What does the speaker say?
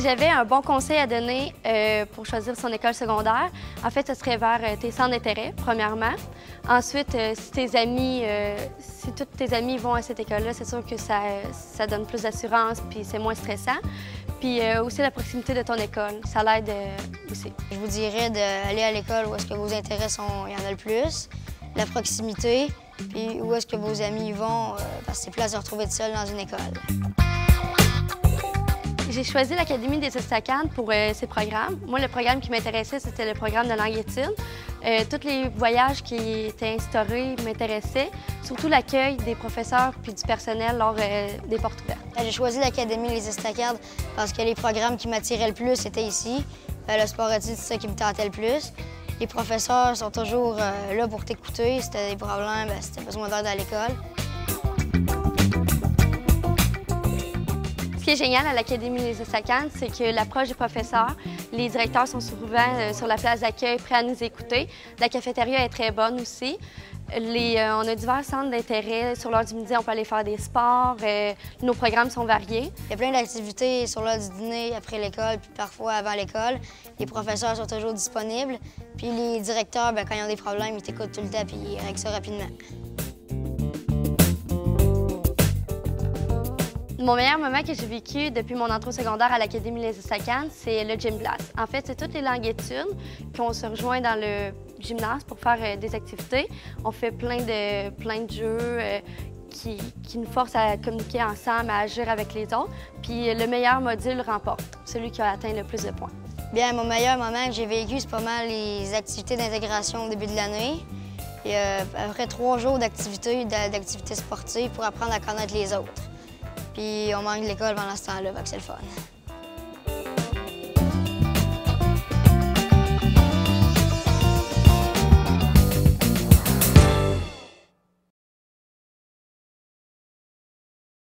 Si j'avais un bon conseil à donner pour choisir son école secondaire, en fait, ce serait vers tes centres d'intérêt, premièrement. Ensuite, si tous tes amis vont à cette école-là, c'est sûr que ça donne plus d'assurance puis c'est moins stressant. Puis aussi la proximité de ton école, ça l'aide aussi. Je vous dirais d'aller à l'école où est-ce que vos intérêts il y en a le plus, la proximité, puis où est-ce que vos amis vont, parce que c'est plus à se retrouver tout seul dans une école. J'ai choisi l'Académie des Estacades pour ses programmes. Moi, le programme qui m'intéressait, c'était le programme de langue études. Tous les voyages qui étaient instaurés m'intéressaient, surtout l'accueil des professeurs puis du personnel lors des portes ouvertes. J'ai choisi l'Académie des Estacades parce que les programmes qui m'attiraient le plus étaient ici. Le sport-études, c'est ça qui me tentait le plus. Les professeurs sont toujours là pour t'écouter. Si tu as des problèmes, si tu as besoin d'aide à l'école. Ce qui est génial à l'Académie des Estacades, c'est que l'approche des professeurs, les directeurs sont souvent sur la place d'accueil, prêts à nous écouter. La cafétéria est très bonne aussi. On a divers centres d'intérêt. Sur l'heure du midi, on peut aller faire des sports. Nos programmes sont variés. Il y a plein d'activités sur l'heure du dîner, après l'école, puis parfois avant l'école. Les professeurs sont toujours disponibles. Puis les directeurs, quand ils ont des problèmes, ils t'écoutent tout le temps puis ils règlent ça rapidement. Mon meilleur moment que j'ai vécu depuis mon entrée au secondaire à l'Académie Les Estacades, c'est le gym blast. En fait, c'est toutes les langues études qu'on se rejoint dans le gymnase pour faire des activités. On fait plein de jeux qui nous forcent à communiquer ensemble, à agir avec les autres. Puis le meilleur module remporte, celui qui a atteint le plus de points. Bien, mon meilleur moment que j'ai vécu, c'est pas mal les activités d'intégration au début de l'année. Et après 3 jours d'activités sportives pour apprendre à connaître les autres. Puis on manque de l'école pendant ce temps-là, c'est le fun.